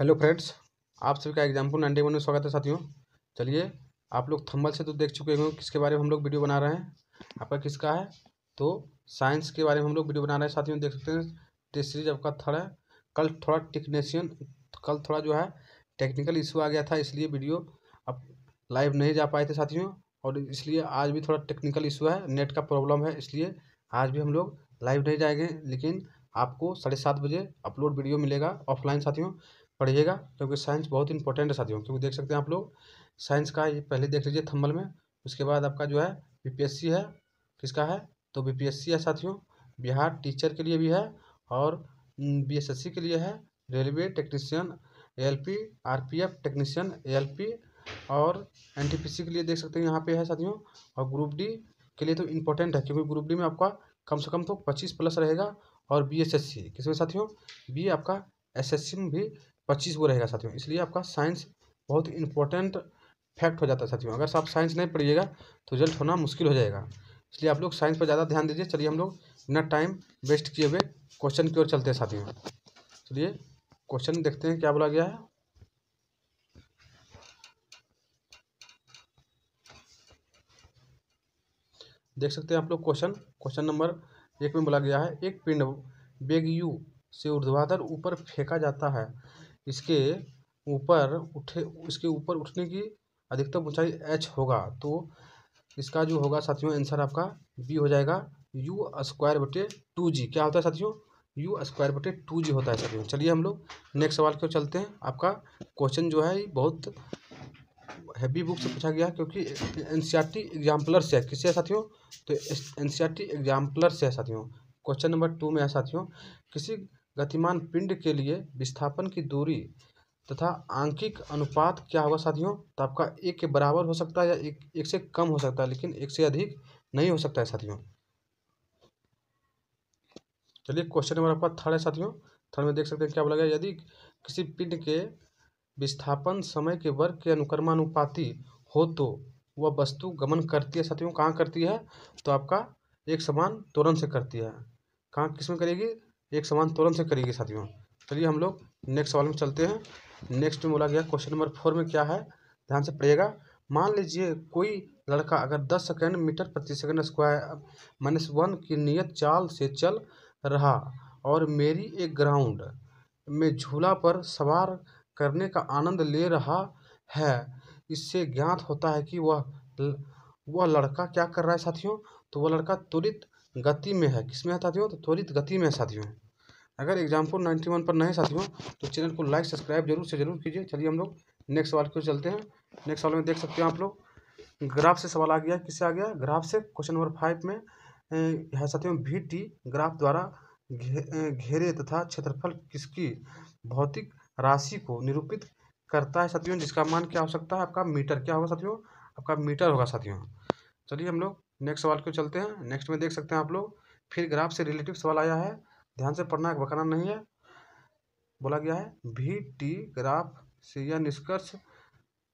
Hello friends, आप सभी का एग्जाम्पल 91 में स्वागत है साथियों। चलिए, आप लोग थंबनेल से तो देख चुके होंगे किसके बारे में हम लोग वीडियो बना रहे हैं। आपका किसका है? तो साइंस के बारे में हम लोग वीडियो बना रहे हैं साथियों। देख सकते हैं टेस्ट सीरीज आपका थर्ड है। कल थोड़ा जो है टेक्निकल इशू आ गया था, इसलिए वीडियो अब लाइव नहीं जा पाए थे साथियों। और इसलिए आज भी थोड़ा टेक्निकल इशू है, नेट का प्रॉब्लम है, इसलिए आज भी हम लोग लाइव नहीं जाएंगे। लेकिन आपको 7:30 बजे अपलोड वीडियो मिलेगा ऑफलाइन साथियों। पढ़िएगा क्योंकि साइंस बहुत इंपॉर्टेंट है साथियों। क्योंकि देख सकते हैं आप लोग साइंस का ये पहले देख लीजिए थंबनेल में। उसके बाद आपका जो है बीपीएससी है। किसका है? तो बीपीएससी है साथियों। बिहार टीचर के लिए भी है और बीएसएससी के लिए है। Railway technician ALP, RPF technician ALP और एनटीपीसी के लिए देख सकते हैं यहाँ पे है साथियों। और ग्रुप डी के लिए तो इम्पोर्टेंट है, क्योंकि ग्रुप डी में आपका कम से कम तो 25+ रहेगा। और बीएसएससी किसमें साथियों? बी आपका एसएससी में भी 25 वो रहेगा साथियों। इसलिए आपका साइंस बहुत इंपॉर्टेंट फैक्ट हो जाता है साथियों। अगर आप साइंस नहीं पढ़िएगा तो रिजल्ट होना मुश्किल हो जाएगा। इसलिए आप लोग साइंस पर ज़्यादा ध्यान दीजिए। चलिए हम लोग बिना टाइम वेस्ट किए हुए क्वेश्चन की ओर चलते हैं साथियों। चलिए क्वेश्चन देखते हैं क्या बोला गया है। देख सकते हैं आप लोग क्वेश्चन नंबर 1 में बोला गया है, एक पिंड वेग u से ऊर्ध्वाधर ऊपर फेंका जाता है। इसके ऊपर उठने की अधिकतम ऊंचाई h होगा। तो इसका जो होगा साथियों आंसर आपका बी हो जाएगा, u²/2g। क्या होता है साथियों? u²/2g होता है साथियों। चलिए हम लोग नेक्स्ट सवाल की ओर चलते हैं। आपका क्वेश्चन जो है ये बहुत हैवी बुक से पूछा गया है, क्योंकि एनसीईआरटी एग्जाम्पलर से है। किससे है साथियों? तो एनसीईआरटी एग्जाम्पलर से है साथियों। क्वेश्चन नंबर 2 में है साथियों, किसी गतिमान पिंड के लिए विस्थापन की दूरी तथा आंकिक अनुपात क्या होगा साथियों? तो आपका 1 के बराबर हो सकता है या एक से कम हो सकता है, लेकिन 1 से अधिक नहीं हो सकता है साथियों। चलिए क्वेश्चन नंबर आपका थर्ड है साथियों। थर्ड में देख सकते हैं क्या बोला गया, यदि किसी पिंड के विस्थापन समय के वर्ग के अनुक्रमानुपाती हो तो वह वस्तु गमन करती है साथियों। कहाँ करती है? तो आपका एक समान त्वरण से करती है। कहाँ किस में करेगी? एक समान त्वरण से करेगी साथियों। चलिए हम लोग नेक्स्ट सवाल में चलते हैं। नेक्स्ट में बोला गया क्वेश्चन नंबर 4 में क्या है, ध्यान से पढ़िएगा। मान लीजिए कोई लड़का अगर 10 सेकेंड मीटर प्रति सेकंड स्क्वायर -1 की नियत चाल से चल रहा और मेरी एक ग्राउंड में झूला पर सवार करने का आनंद ले रहा है, इससे ज्ञात होता है कि वह लड़का क्या कर रहा है साथियों? तो वह लड़का त्वरित गति में है। किसमें है साथियों? तो त्वरित गति में है साथियों। अगर एग्जाम्पल 91 पर नहीं साथियों तो चैनल को लाइक सब्सक्राइब जरूर से जरूर कीजिए। चलिए हम लोग नेक्स्ट सवाल की ओर चलते हैं। नेक्स्ट सवाल में देख सकते हैं आप लोग ग्राफ से सवाल आ गया। किससे आ गया? ग्राफ से। क्वेश्चन नंबर 5 में है साथियों, VT ग्राफ द्वारा घेरे तथा क्षेत्रफल किसकी भौतिक राशि को निरूपित करता है साथियों, जिसका मान क्या हो सकता है? आपका मीटर। क्या होगा साथियों? आपका मीटर होगा साथियों। चलिए हम लोग नेक्स्ट सवाल को चलते हैं। नेक्स्ट में देख सकते हैं आप लोग फिर ग्राफ से रिलेटिव सवाल आया है। ध्यान से पढ़ना है, बकाना नहीं है। बोला गया है VT ग्राफ से यह निष्कर्ष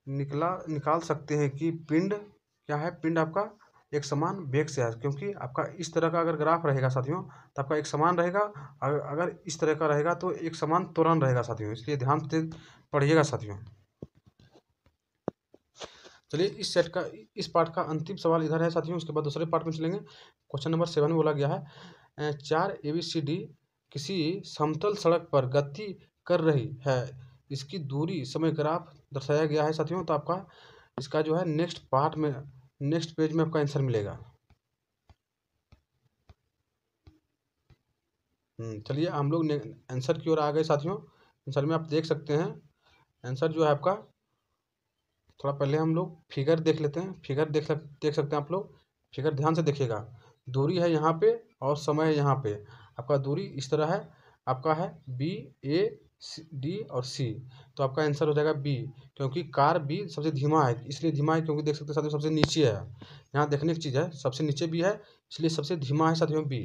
निकाल सकते हैं कि पिंड क्या है? पिंड आपका एक समान वेग से है। क्योंकि आपका इस तरह का अगर ग्राफ रहेगा साथियों तो आपका एक समान रहेगा। अगर इस तरह का रहेगा तो एक समान त्वरण रहेगा साथियों। इसलिए ध्यान से पढ़िएगा साथियों। चलिए इस पार्ट का अंतिम सवाल इधर है साथियों। उसके बाद दूसरे पार्ट में चलेंगे। क्वेश्चन नंबर 7 में बोला गया है, 4 ABCD किसी समतल सड़क पर गति कर रही है, इसकी दूरी समय ग्राफ दर्शाया गया है साथियों। तो आपका इसका जो है नेक्स्ट पेज में आपका आंसर मिलेगा। चलिए हम लोग आंसर की ओर आ गए साथियों। आंसर में आप देख सकते हैं आंसर जो है आपका, थोड़ा पहले हम लोग फिगर देख लेते हैं। फिगर देख सकते हैं आप लोग। फिगर ध्यान से देखिएगा। दूरी है यहाँ पे और समय है यहाँ पे। आपका दूरी इस तरह है, आपका है BAD और C। तो आपका आंसर हो जाएगा B, क्योंकि कार B सबसे धीमा है। इसलिए धीमा है क्योंकि देख सकते हैं साथियों सबसे नीचे है। यहाँ देखने की चीज़ है, सबसे नीचे B है, इसलिए सबसे धीमा है साथियों B।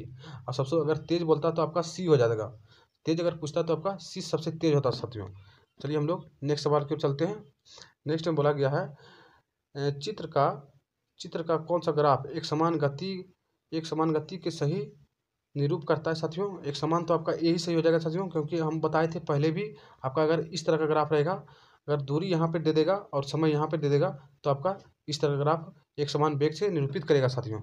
और सबसे अगर तेज बोलता तो आपका C हो जाएगा। तेज अगर पूछता तो आपका C सबसे तेज होता साथियों। चलिए हम लोग नेक्स्ट सवाल की ओर चलते हैं। नेक्स्ट में बोला गया है, चित्र का कौन सा ग्राफ एक समान गति के सही निरूप करता है साथियों एक समान, तो आपका यही सही हो जाएगा साथियों, क्योंकि हम बताए थे पहले भी आपका अगर इस तरह का ग्राफ रहेगा, अगर दूरी यहाँ पे दे देगा और समय यहाँ पे दे देगा, तो आपका इस तरह का ग्राफ एक समान वेग से निरूपित करेगा साथियों।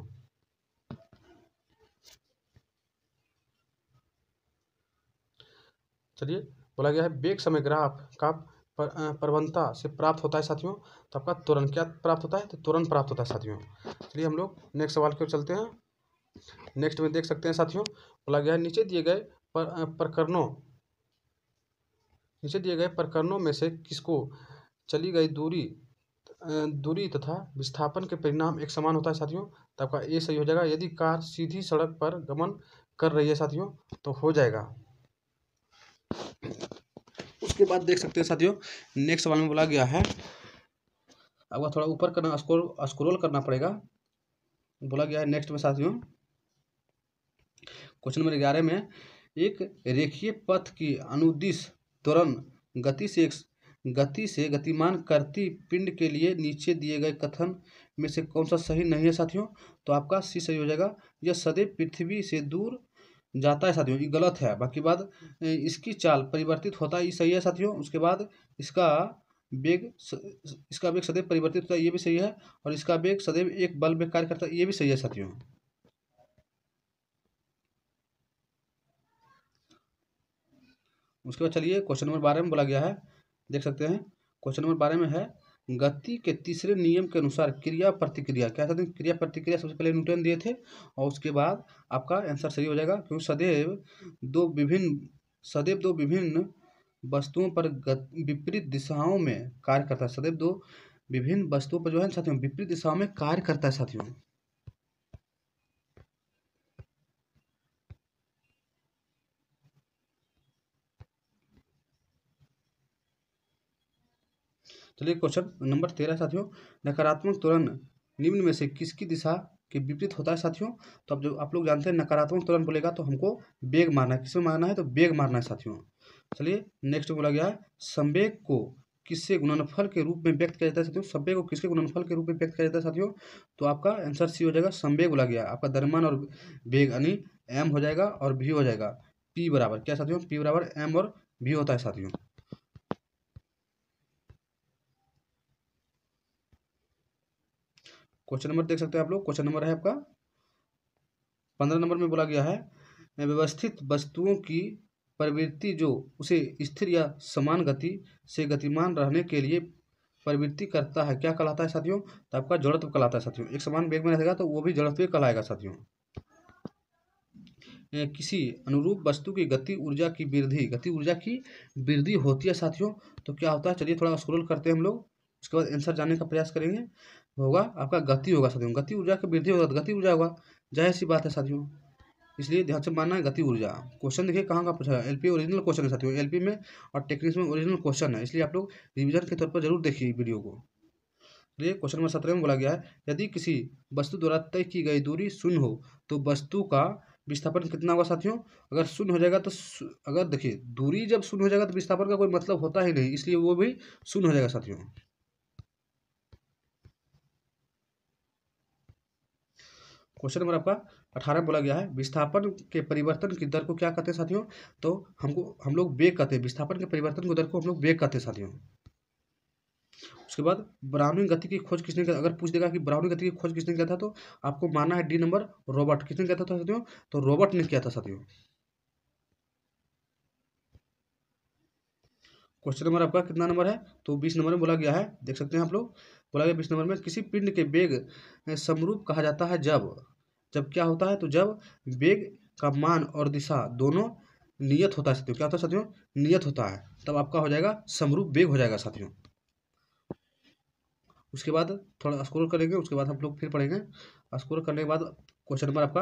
चलिए, बोला गया है वेग समय ग्राफ का प्रवणता से प्राप्त होता है साथियों, तो आपका त्वरण क्या प्राप्त होता है, तो त्वरण प्राप्त होता है साथियों। चलिए हम लोग नेक्स्ट सवाल की ओर चलते हैं। नेक्स्ट में देख सकते हैं साथियों, बोला गया है नीचे दिए गए प्रकरणों में से किसको चली गई दूरी तथा विस्थापन के परिणाम एक समान होता है साथियों, तो आपका ये सही हो जाएगा। यदि कार सीधी सड़क पर गमन कर रही है साथियों, तो हो जाएगा। उसके बाद देख सकते हैं साथियों, नेक्स्ट सवाल में बोला गया है, आपको थोड़ा ऊपर करना, स्क्रॉल करना पड़ेगा। बोला गया है नेक्स्ट में साथियों, क्वेश्चन नंबर 11 में, एक रेखीय पथ की अनुदिश त्वरण गति से गतिमान करती पिंड के लिए नीचे दिए गए कथन में से कौन सा सही नहीं है साथियों, तो आपका सी सही हो जाएगा। यह सदैव पृथ्वी से दूर जाता है साथियों, ये गलत है। बाकी बाद इसकी चाल परिवर्तित होता है, ये सही है साथियों। उसके बाद इसका वेग सदैव परिवर्तित होता है, ये भी सही है। और इसका वेग सदैव एक बल में कार्य करता है, ये भी सही है साथियों। उसके बाद चलिए क्वेश्चन नंबर 12 में बोला गया है, देख सकते हैं क्वेश्चन नंबर 12 में है, गति के तीसरे नियम के अनुसार क्रिया प्रतिक्रिया, क्या कहते हैं, क्रिया प्रतिक्रिया सबसे पहले न्यूटन दिए थे, और उसके बाद आपका आंसर सही हो जाएगा, क्योंकि सदैव दो विभिन्न वस्तुओं पर विपरीत दिशाओं में कार्य करता है। सदैव दो विभिन्न वस्तुओं पर जो है साथियों विपरीत दिशाओं में कार्य करता है साथियों। चलिए क्वेश्चन नंबर 13 साथियों, नकारात्मक त्वरण निम्न में से किसकी दिशा के विपरीत होता है साथियों, तो अब जो आप लोग जानते हैं नकारात्मक त्वरण बोलेगा तो हमको वेग मारना है, किसमें मारना है, तो वेग मारना है साथियों। चलिए नेक्स्ट बोला गया है, संवेग को किससे गुणनफल के रूप में व्यक्त किया जाता है साथियों, संवेग को किसके गुणनफल के रूप में व्यक्त किया जाता है साथियों, तो आपका आंसर सी हो जाएगा। संवेग बोला गया आपका द्रव्यमान और वेग यानी एम हो जाएगा और भी हो जाएगा पी बराबर क्या साथियों, पी बराबर एम और भी होता है साथियों। क्वेश्चन नंबर देख सकते हैं आप लोग, क्वेश्चन नंबर है आपका 15 नंबर में बोला गया है, व्यवस्थित वस्तुओं की प्रवृत्ति जो उसे स्थिर या समान गति से गतिमान रहने के लिए प्रवृत्ति करता है, क्या कहलाता है साथियों, तो आपका जड़त्व कहलाता है साथियों। एक समान वेग में रहेगा तो वो भी जड़त्व कहलाएगा साथियों। किसी अनुरूप वस्तु की गति ऊर्जा की वृद्धि होती है साथियों, तो क्या होता है, चलिए थोड़ा स्क्रॉल करते हैं हम लोग, उसके बाद आंसर जानने का प्रयास करेंगे। होगा आपका गति होगा साथियों, गति ऊर्जा की वृद्धि होगा तो गति ऊर्जा होगा, जाहिर सी बात है साथियों, इसलिए ध्यान से मानना है गति ऊर्जा। क्वेश्चन देखिए कहाँ का पूछा है, एलपी ओरिजिनल क्वेश्चन है साथियों, एलपी में और टेक्निक्स में ओरिजिनल क्वेश्चन है, इसलिए आप लोग रिवीजन के तौर पर जरूर देखिए वीडियो को। चलिए क्वेश्चन नंबर 17 में बोला गया है, यदि किसी वस्तु द्वारा तय की गई दूरी शून्य हो तो वस्तु का विस्थापन कितना होगा साथियों, अगर शून्य हो जाएगा तो अगर देखिए दूरी जब शून्य हो जाएगा तो विस्थापन का कोई मतलब होता ही नहीं, इसलिए वो भी शून्य हो जाएगा साथियों। क्वेश्चन नंबर आपका 18 बोला गया है, विस्थापन के परिवर्तन की दर को क्या कहते हैं साथियों, तो हम लोग वेग कहते हैं, विस्थापन के परिवर्तन की दर को हम लोग वेग कहते हैं साथियों। उसके बाद ब्राउनिंग गति की खोज किसने किया, अगर पूछ देगा कि ब्राउनिंग गति की खोज किसने किया था, तो आपको मानना है डी नंबर रॉबर्ट, किसने किया था साथियों, तो रॉबर्ट ने किया था साथियों। क्वेश्चन नंबर आपका कितना नंबर है, तो 20 नंबर में बोला गया है, देख सकते हैं आप लोग, बोला गया 20 नंबर में, किसी पिंड के वेग समरूप कहा जाता है जब क्या होता है, तो जब वेग का मान और दिशा दोनों नियत होता है साथियों, क्या होता है साथियों, नियत होता है, तब आपका हो जाएगा समरूप वेग हो जाएगा साथियों। उसके बाद थोड़ा स्क्रॉल करेंगे, उसके बाद हम लोग फिर पढ़ेंगे। स्क्रॉल करने के बाद क्वेश्चन नंबर आपका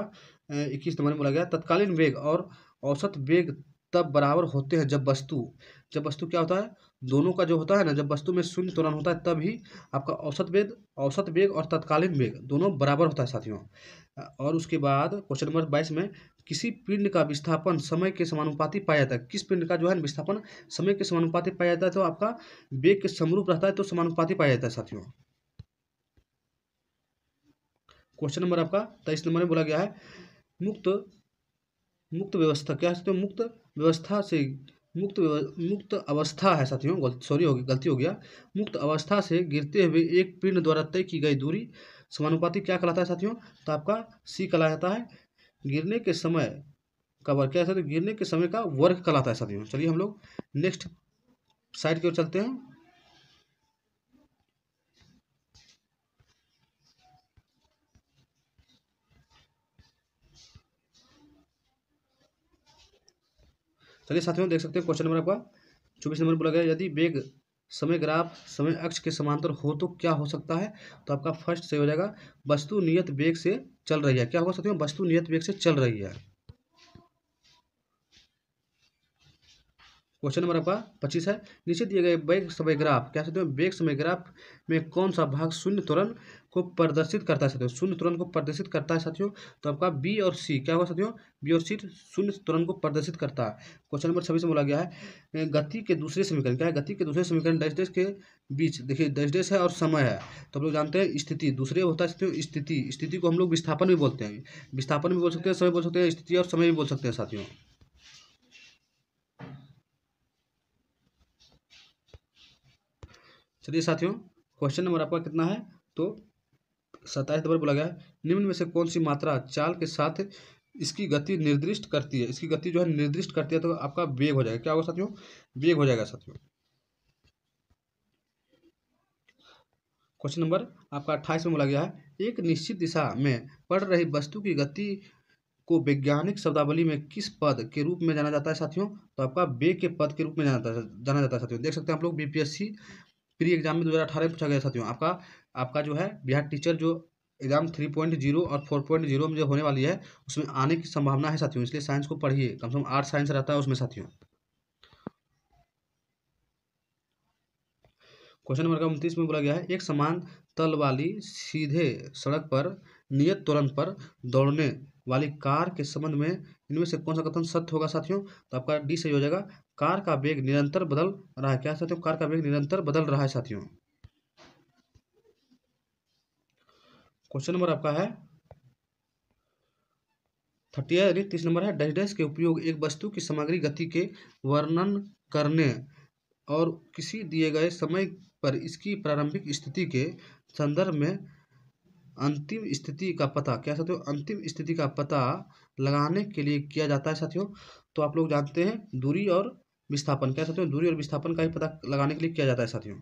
21 नंबर में बोला गया, तत्कालीन वेग और औसत वेग तब बराबर होते हैं जब वस्तु क्या होता है, दोनों का जो होता है ना, जब वस्तु में शून्य त्वरण होता है तब ही आपका औसत वेग और तत्कालीन वेग दोनों बराबर होता है साथियों। और उसके बाद क्वेश्चन नंबर 22 में, किसी पिंड का विस्थापन समय के समानुपाती पाया जाता है, किस पिंड का जो है विस्थापन समय के समानुपाती पाया जाता है, तो आपका वेग के समरूप रहता है तो समानुपाती पाया जाता है साथियों। क्वेश्चन नंबर आपका 23 नंबर में बोला गया है, मुक्त मुक्त व्यवस्था क्या है साथियों, मुक्त व्यवस्था से मुक्त अवस्था है साथियों, सॉरी होगी गलती हो गया। मुक्त अवस्था से गिरते हुए एक पिंड द्वारा तय की गई दूरी समानुपाती क्या कहलाता है साथियों, तो आपका सी कहलाता है गिरने के समय का वर्ग। क्या है साथियों, गिरने के समय का वर्ग कहलाता है साथियों। चलिए हम लोग नेक्स्ट साइड की ओर चलते हैं। चलिए साथियों देख सकते हैं क्वेश्चन नंबर आपका 24 नंबर बोला गया, यदि वेग समय ग्राफ समय अक्ष के समांतर हो तो क्या हो सकता है, तो आपका फर्स्ट सही हो जाएगा वस्तु नियत वेग से चल रही है। क्या होगा साथियों, वस्तु नियत वेग से चल रही है। क्वेश्चन नंबर आपका 25 है, नीचे दिए गए वेग समय ग्राफ क्या साथियों, वेग समय ग्राफ में कौन सा भाग शून्य त्वरण को प्रदर्शित करता है साथियों, शून्य त्वरण को प्रदर्शित करता है साथियों, तो आपका बी और सी क्या होगा साथियों, बी और सी शून्य त्वरण को प्रदर्शित करता है। क्वेश्चन नंबर 26 में बोला गया है गति के दूसरे समीकरण क्या है, गति के दूसरे समीकरण डैश डैश के बीच देखिए डैश डैश है और समय है, तो हम लोग जानते हैं स्थिति, दूसरे होता है साथियों स्थिति, स्थिति को हम लोग विस्थापन भी बोलते हैं, विस्थापन भी बोल सकते हैं, समय बोल सकते हैं, स्थिति और समय भी बोल सकते हैं साथियों। चलिए साथियों क्वेश्चन नंबर आपका कितना है, तो 27 नंबर बोला गया है, निम्न में से कौन सी मात्रा चाल के साथ इसकी गति निर्दिष्ट करती है, इसकी गति जो है निर्दिष्ट करती है, तो आपका वेग हो जाएगा। क्या होगा साथियों, वेग हो जाएगा साथियों। क्वेश्चन नंबर आपका 28 में बोला गया है, एक निश्चित दिशा में बढ़ रही वस्तु की गति को वैज्ञानिक शब्दावली में किस पद के रूप में जाना जाता है साथियों, तो आपका वेग के पद के रूप में जाना जाता है साथियों। देख सकते हैं आप लोग बीपीएससी प्री एग्जाम में 2018 में पूछा गया साथियों, आपका जो है बिहार टीचर जो एग्जाम 3.0 और 4.0 में जो होने वाली है उसमें आने की संभावना है साथियों, इसलिए साइंस को पढ़िए, कम से कम आर्ट साइंस रहता है उसमें साथियों। क्वेश्चन नंबर 29 में बोला गया है, एक समान तल वाली सीधे सड़क पर नियत त्वरण पर दौड़ने वाली कार के संबंध में इनमें से कौन सा कथन सत्य होगा साथियों, तो आपका डी सही हो जाएगा, कार का वेग निरंतर बदल रहा है। क्या साथियों, कार का वेग निरंतर बदल रहा है साथियों। क्वेश्चन नंबर आपका है 30 यानी 30 नंबर है, डैश डैश के उपयोग एक वस्तु की सामग्री गति के वर्णन करने और किसी दिए गए समय पर इसकी प्रारंभिक स्थिति के संदर्भ में अंतिम स्थिति का पता क्या साथियों, अंतिम स्थिति का पता लगाने के लिए किया जाता है साथियों। तो आप लोग जानते हैं दूरी और विस्थापन, क्या साथियों, दूरी और विस्थापन का ही पता लगाने के लिए किया जाता है साथियों।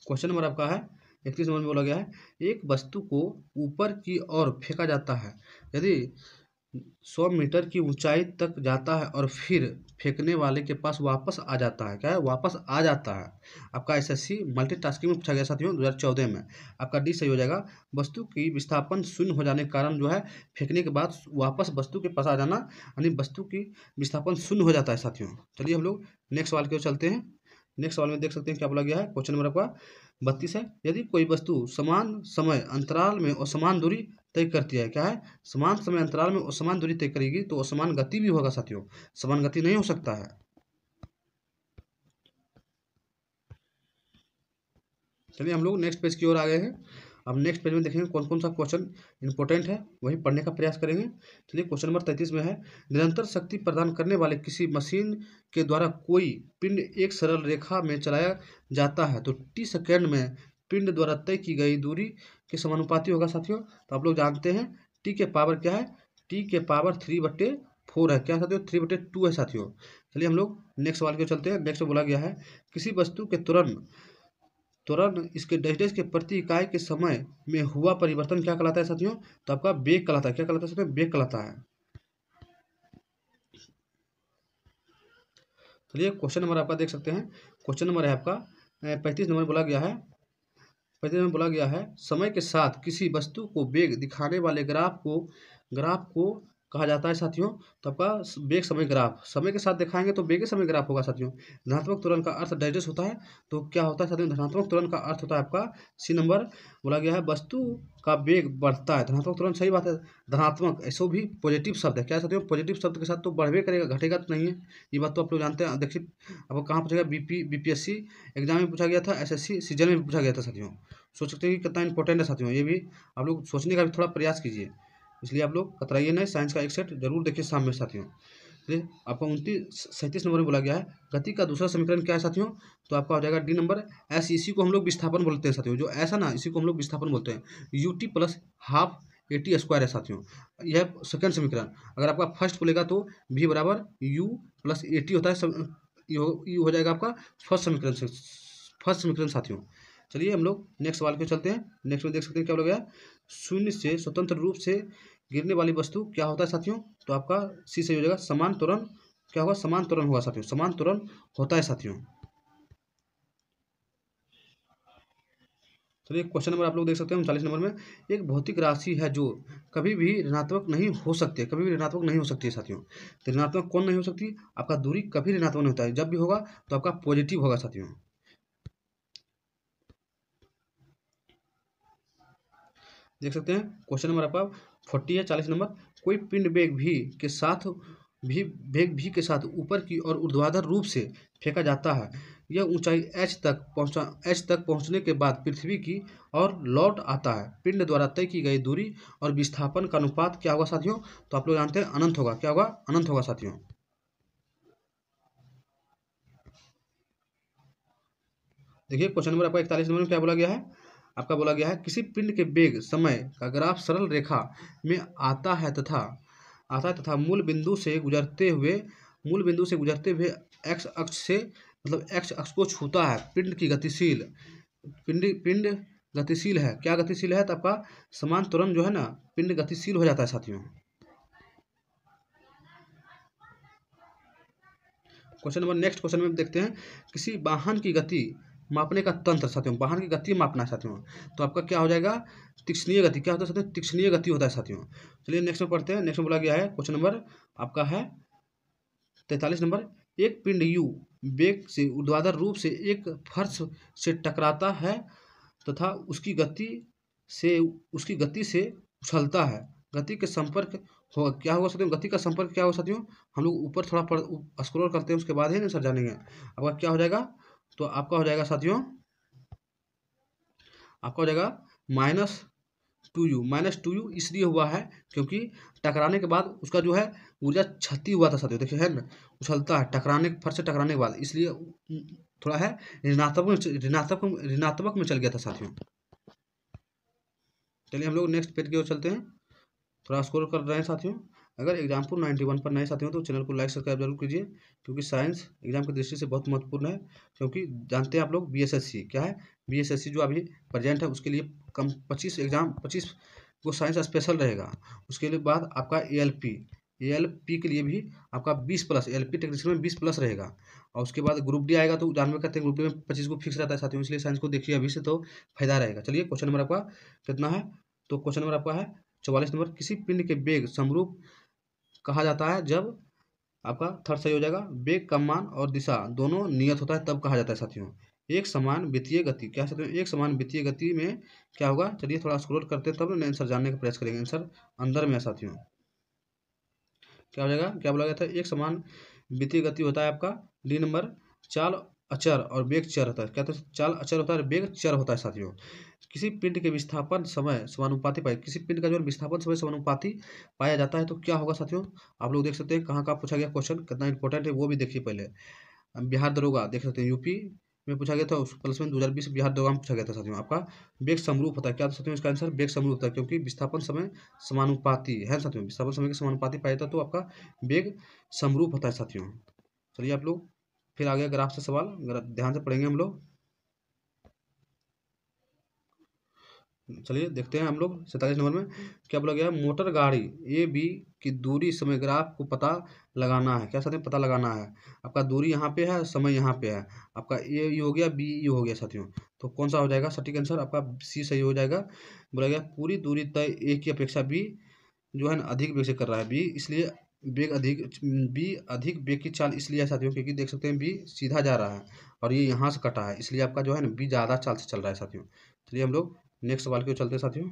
क्वेश्चन नंबर आपका है 31 नंबर में बोला गया है, एक वस्तु को ऊपर की ओर फेंका जाता है, यदि 100 मीटर की ऊंचाई तक जाता है और फिर फेंकने वाले के पास वापस आ जाता है, क्या है, वापस आ जाता है। आपका एसएससी मल्टीटास्किंग में पूछा गया साथियों 2014 में, आपका डी सही हो जाएगा, वस्तु की विस्थापन शून्य हो जाने के कारण जो है फेंकने के बाद वापस वस्तु के पास आ जाना, यानी वस्तु की विस्थापन शून्य हो जाता है साथियों। चलिए हम लोग नेक्स्ट सवाल की ओर चलते हैं। नेक्स्ट सवाल में देख सकते हैं क्या बोला गया है, क्वेश्चन नंबर आपका 32 है, यदि कोई वस्तु समान समय अंतराल में और समान दूरी तय करती है, क्या है, समान समय अंतराल में और समान दूरी तय करेगी तो समान गति भी होगा साथियों, समान गति नहीं हो सकता है। चलिए हम लोग नेक्स्ट पेज की ओर आ गए हैं। अब नेक्स्ट पेज में देखेंगे कौन कौन सा क्वेश्चन इंपॉर्टेंट है, वही पढ़ने का प्रयास करेंगे। चलिए क्वेश्चन नंबर 33 में है, निरंतर शक्ति प्रदान करने वाले किसी मशीन के द्वारा कोई पिंड एक सरल रेखा में चलाया जाता है तो टी सेकेंड में पिंड द्वारा तय की गई दूरी के समानुपाती होगा साथियों। तो आप लोग जानते हैं टी के पावर क्या है, टी के पावर 3/4 है, क्या साथियों, 3/2 है साथियों। चलिए हम लोग नेक्स्ट सवाल की ओर चलते हैं। नेक्स्ट बोला गया है, किसी वस्तु के त्वरण इसके डैश डैश के प्रति इकाई के समय में हुआ परिवर्तन क्या कहलाता है साथियों, तो आपका वेग कहलाता है। क्या कहलाता है साथियों, वेग कहलाता है। चलिए क्वेश्चन नंबर आपका देख सकते हैं, क्वेश्चन नंबर है आपका 35 नंबर बोला गया है, 35 में बोला गया है, समय के साथ किसी वस्तु को वेग दिखाने वाले ग्राफ को कहा जाता है साथियों? तो आपका वेग समय ग्राफ, समय के साथ दिखाएंगे तो वेग समय ग्राफ होगा साथियों। धनात्मक त्वरण का अर्थ डाइजेस्ट होता है, तो क्या होता है साथियों? धनात्मक त्वरण का अर्थ होता है आपका सी नंबर बोला गया है, वस्तु का वेग बढ़ता है। धनात्मक त्वरण सही बात है, धनात्मक ऐसो भी पॉजिटिव शब्द है। क्या साथियों? पॉजिटिव शब्द के साथ तो बढ़वे करेगा, घटेगा तो नहीं है। ये बात तो आप लोग जानते हैं। देखिए आपको कहाँ पूछा गया, बीपीएससी एग्जाम में पूछा गया था, एसएससी सीजन में भी पूछा गया था साथियों। सोच सकते हैं कि कितना इंपॉर्टेंट है साथियों। ये भी आप लोग सोचने का भी थोड़ा प्रयास कीजिए, इसलिए आप लोग कतराइए नहीं। साइंस का एक सेट जरूर देखिए शाम में साथियों। चलिए आपका 37 नंबर में बोला गया है, गति का दूसरा समीकरण क्या है साथियों? तो आपका हो जाएगा डी नंबर एस। इसी को हम लोग विस्थापन बोलते हैं साथियों। जो ऐसा ना, इसी को हम लोग विस्थापन बोलते हैं। UT plus half eighty square है साथियों। यह सेकंड समीकरण। अगर आपका फर्स्ट बोलेगा तो भी बराबर यू प्लस एटी होता है। यू हो जाएगा आपका फर्स्ट समीकरण साथियों। चलिए हम लोग नेक्स्ट सवाल पे चलते हैं। नेक्स्ट में देख सकते हैं क्या बोला गया, शून्य से स्वतंत्र रूप से गिरने वाली वस्तु क्या होता है साथियों? तो आपका सी सही हो जाएगा, समान त्वरण। क्या होगा? समान त्वरण होगा साथियों, समान त्वरण होता है साथियों। चलिए क्वेश्चन नंबर आप लोग देख सकते हैं 39 नंबर में, एक भौतिक राशि है जो कभी भी ऋणात्मक नहीं हो सकती, कभी भी ऋणात्मक नहीं हो सकती है साथियों। तो ऋणात्मक कौन नहीं हो सकती? आपका दूरी कभी ऋणात्मक नहीं होता है। जब भी होगा तो आपका पॉजिटिव होगा साथियों। देख सकते हैं क्वेश्चन नंबर आपका 40 है, 40 नंबर। कोई पिंड वेग भी के साथ ऊपर की और ऊर्ध्वाधर रूप से फेंका जाता है। यह ऊंचाई एच तक पहुंचने के बाद पृथ्वी की और लौट आता है। पिंड द्वारा तय की गई दूरी और विस्थापन का अनुपात क्या होगा साथियों? तो आप लोग जानते हैं अनंत होगा। क्या होगा? अनंत होगा साथियों। देखिए क्वेश्चन नंबर आपका 41 नंबर में क्या बोला गया है? आपका बोला गया है, किसी पिंड के वेग समय का ग्राफ सरल रेखा में आता है तथा मूल बिंदु से गुजरते हुए एक्स अक्ष से मतलब एक्स अक्ष को छूता है। पिंड गतिशील है। क्या गतिशील है? तो आपका समान त्वरण जो है ना, पिंड गतिशील हो जाता है साथियों। नेक्स्ट क्वेश्चन में देखते हैं, किसी वाहन की गति मापने का तंत्र साथियों। वाहन की गति मापना है साथियों, तो आपका क्या हो जाएगा? तीक्ष्णीय गति। क्या होता है साथियों? तीक्ष्णीय गति होता है साथियों। चलिए नेक्स्ट में पढ़ते हैं। नेक्स्ट में बोला गया है, क्वेश्चन नंबर आपका है 43 नंबर। एक पिंड यू वेग से ऊर्ध्वाधर रूप से एक फर्श से टकराता है तथा उसकी गति से उछलता है। गति के संपर्क हो क्या होगा साथियों? गति का संपर्क क्या होगा साथियों? हम लोग ऊपर थोड़ा स्क्रॉल करते हैं, उसके बाद ही आंसर जानेंगे। आपका क्या हो जाएगा? तो आपका हो जाएगा साथियों, आपका हो जाएगा -2u इसलिए हुआ है क्योंकि टकराने के बाद उसका जो है ऊर्जा क्षति हुआ था साथियों। देखिए है ना, उछलता है फर्श से टकराने के बाद, इसलिए थोड़ा है ऋणात्मक में चल गया था साथियों। चलिए हम लोग नेक्स्ट पेज की ओर चलते हैं। थोड़ा स्कोर कर रहे हैं साथियों। अगर एग्जाम्पल 91 पर नए साथियों तो चैनल को लाइक सब्सक्राइब जरूर कीजिए, क्योंकि साइंस एग्जाम की दृष्टि से बहुत महत्वपूर्ण है। क्योंकि जानते हैं आप लोग बीएसएससी क्या है, बीएसएससी जो अभी प्रेजेंट है उसके लिए कम 25 वो साइंस स्पेशल रहेगा। उसके लिए बाद आपका एएलपी के लिए भी आपका 20+ एएलपी टेक्नीशियन में 20+ रहेगा। और उसके बाद ग्रुप डी आएगा तो जानवर करते हैं ग्रुप डी में 25 को फिक्स रहता है साथियों। इसलिए साइंस को देखिए अभी से तो फायदा रहेगा। चलिए क्वेश्चन नंबर आपका कितना है? तो क्वेश्चन नंबर आपका है 44 नंबर। किसी पिंड के वेग समरूप कहा जाता है जब आपका थर्ड सही हो जाएगा, वेग का मान और दिशा दोनों नियत होता है तब कहा जाता है साथियों। एक समान वित्तीय गति क्या साथियों? एक समान वित्तीय गति में क्या होगा? चलिए थोड़ा स्क्रॉल करते हैं तब आंसर जानने का प्रयास करेंगे। आंसर अंदर में है साथियों। क्या हो जाएगा? क्या बोला गया था? एक समान वित्तीय गति होता है आपका डी नंबर चाल अचर और वेग चर होता है। क्या? तो चाल अचर होता है और वेग चर होता है साथियों। किसी पिंड के विस्थापन समय समानुपाती पाए, किसी पिंड का जो विस्थापन समय समानुपाती पाया जाता है तो क्या होगा साथियों? आप लोग देख सकते हैं कहाँ कहाँ पूछा गया क्वेश्चन, कितना इंपॉर्टेंट है वो भी देखिए। पहले बिहार दरोगा देख सकते हैं, यूपी में पूछा गया था, प्लस में 2020 बिहार दरोगा में पूछा गया था साथियों। आपका वेग समरूप होता है। क्या साथियों? इसका आंसर वेग समरूप होता है, क्योंकि विस्थापन समय समानुपाती है साथियों। विस्थापन समय के समानुपाती पाया जाता है तो आपका वेग समरूप होता है साथियों। चलिए आप लोग फिर आगे ग्राफ से सवाल ध्यान से पढ़ेंगे हम लोग। चलिए देखते हैं हम लोग 47 नंबर में क्या बोला गया है, मोटर गाड़ी ए बी की दूरी समय ग्राफ को पता लगाना है। क्या साथियों? पता लगाना है। आपका दूरी यहाँ पे है, समय यहाँ पे है। आपका ए हो गया, बी हो गया साथियों। तो कौन सा हो जाएगा सटीक आंसर? आपका सी सही हो जाएगा। बोला गया पूरी दूरी तय ए की अपेक्षा बी जो है ना अधिक वेग से कर रहा है, बी इसलिए वेग अधिक, बी अधिक वेग की चाल इसलिए है साथियों क्योंकि देख सकते हैं बी सीधा जा रहा है और ये यहाँ से कटा है, इसलिए आपका जो है ना बी ज़्यादा चाल से चल रहा है साथियों। चलिए हम लोग नेक्स्ट सवाल की ओर चलते हैं साथियों।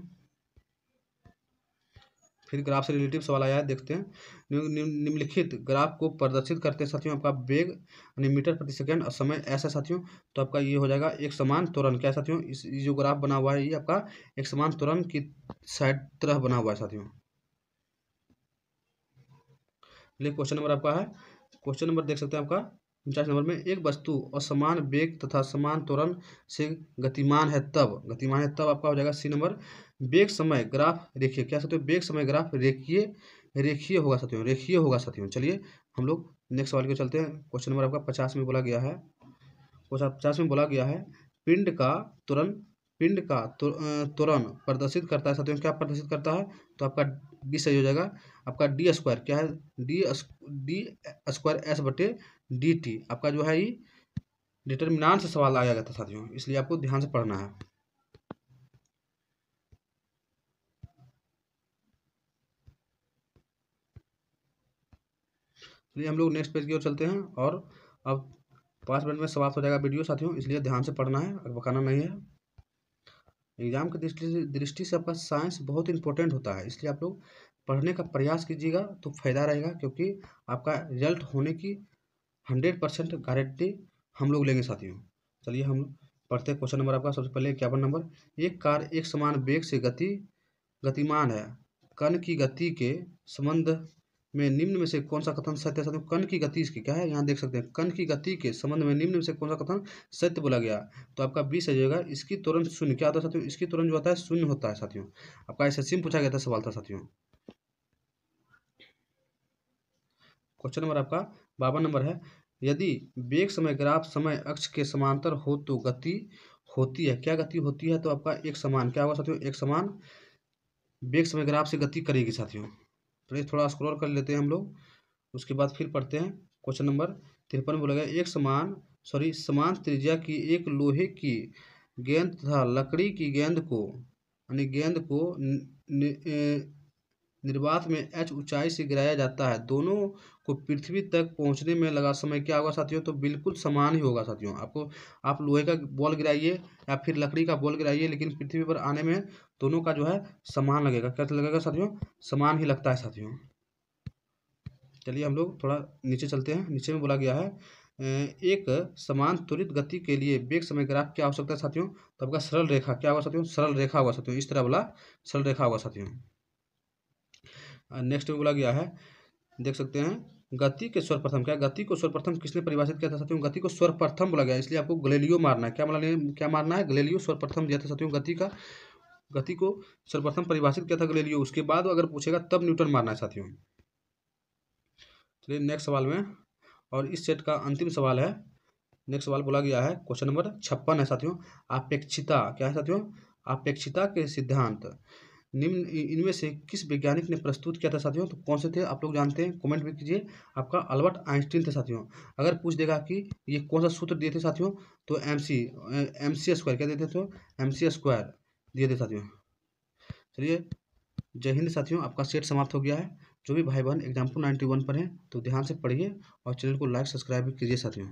फिर ग्राफ से रिलेटिव सवाल आया है, देखते हैं। निम्नलिखित ग्राफ को प्रदर्शित करते हैं साथियों, आपका वेग यानी मीटर प्रति सेकंड और समय ऐसा साथियों, तो आपका ये हो जाएगा एक समान त्वरण। क्या साथियों, इस जो ग्राफ बना हुआ है ये आपका एक समान त्वरण की साइड तरह बना हुआ है साथियों। चलिए क्वेश्चन नंबर आपका है, क्वेश्चन नंबर देख सकते हैं आपका 49 नंबर में, एक वस्तु असमान वेग तथा समान त्वरण से गतिमान है तब आपका हो जाएगा सी नंबर, वेग समय ग्राफ रेखीय। क्या साथियों, वेग समय ग्राफ रेखीय होगा साथियों, रेखीय होगा साथियों। चलिए हम लोग नेक्स्ट सवाल को चलते हैं। क्वेश्चन नंबर आपका 50 में बोला गया है, 50 में बोला गया है, पिंड का त्वरण प्रदर्शित करता है साथियों। क्या प्रदर्शित करता है, तो आपका डी सही हो जाएगा। आपका डी स्क्वायर क्या है, डी स्क्वायर एस बटे डी टी। आपका जो है ये डिटर्मिनांट से सवाल आया गया था साथियों, इसलिए आपको ध्यान से पढ़ना है। चलिए हम लोग नेक्स्ट पेज की ओर चलते हैं और अब 5 मिनट में समाप्त हो जाएगा वीडियो साथियों, इसलिए ध्यान से पढ़ना है और बकाना नहीं है। एग्जाम की दृष्टि से आपका साइंस बहुत इंपॉर्टेंट होता है, इसलिए आप लोग पढ़ने का प्रयास कीजिएगा तो फायदा रहेगा, क्योंकि आपका रिजल्ट होने की 100% गारंटी हम लोग लेंगे साथियों। चलिए हम पढ़ते हैं क्वेश्चन नंबर आपका सबसे पहले 51 नंबर, एक कार एक समान वेग से गतिमान है, कण की गति के संबंध में निम्न में से कौन सा कथन सत्य है साथियों। कण की गति इसकी क्या है, यहाँ देख सकते हैं, कण की गति के संबंध में निम्न में से कौन सा कथन सत्य बोला गया, तो आपका बी सही होगा। इसकी तुरंत शून्य क्या होता है साथियों, इसकी तुरंत जो होता है शून्य होता है साथियों। आपका एसएससी में पूछा गया था सवाल था साथियों। क्वेश्चन नंबर आपका 52 नंबर है, यदि वेग समय ग्राफ समय अक्ष के समांतर हो तो गति होती है। क्या गति होती है, तो आपका एक समान क्या होगा साथियों, एक समान वेग समय ग्राफ से गति करेगी साथियों। तो थोड़ा स्क्रॉल कर लेते हैं हम लोग, उसके बाद फिर पढ़ते हैं। क्वेश्चन नंबर 53 बोला गया, एक समान त्रिज्या की एक लोहे की गेंद तथा लकड़ी की गेंद को निर्वात में h ऊंचाई से गिराया जाता है, दोनों को पृथ्वी तक पहुंचने में लगा समय क्या होगा साथियों, तो बिल्कुल समान ही होगा साथियों। आप लोहे का बॉल गिराइए या फिर लकड़ी का बॉल गिराइए, लेकिन पृथ्वी पर आने में दोनों का जो है समान लगेगा। क्या लगेगा साथियों, समान ही लगता है साथियों। चलिए हम लोग थोड़ा नीचे चलते हैं। नीचे में बोला गया है, एक समान त्वरित गति के लिए वेग समय ग्राफ क्या हो सकता है साथियों, तो आपका सरल रेखा क्या होगा साथियों, सरल रेखा होगा साथियों, इस तरह वाला सरल रेखा होगा साथियों। नेक्स्ट में बोला गया है, देख सकते हैं, गति के सर्वप्रथम क्या, गति को सर्वप्रथम किसने परिभाषित किया था साथियों, गति को सर्वप्रथम बोला गया, इसलिए आपको गैलीलियो मारना है। क्या मारना है, गैलीलियो सर्वप्रथम दिया था साथियों। गति को सर्वप्रथम परिभाषित किया था गैलीलियो, उसके बाद अगर पूछेगा तब न्यूटन मारना है साथियों। चलिए नेक्स्ट सवाल में, और इस सेट का अंतिम सवाल है। नेक्स्ट सवाल बोला गया है, क्वेश्चन नंबर 56 है साथियों, अपेक्षिता क्या है साथियों, अपेक्षिता के सिद्धांत निम्न इनमें से किस वैज्ञानिक ने प्रस्तुत किया था साथियों, तो कौन से थे आप लोग जानते हैं, कमेंट भी कीजिए। आपका अल्बर्ट आइंस्टीन थे साथियों। अगर पूछ देगा कि ये कौन सा सूत्र दिए थे साथियों, तो एम सी स्क्वायर क्या देते थे, एम सी स्क्वायर दिए थे साथियों। चलिए जय हिंद साथियों, आपका सेट समाप्त हो गया है। जो भी भाई बहन एग्जाम्पल 91 पर हैं तो ध्यान से पढ़िए और चैनल को लाइक सब्सक्राइब भी कीजिए साथियों।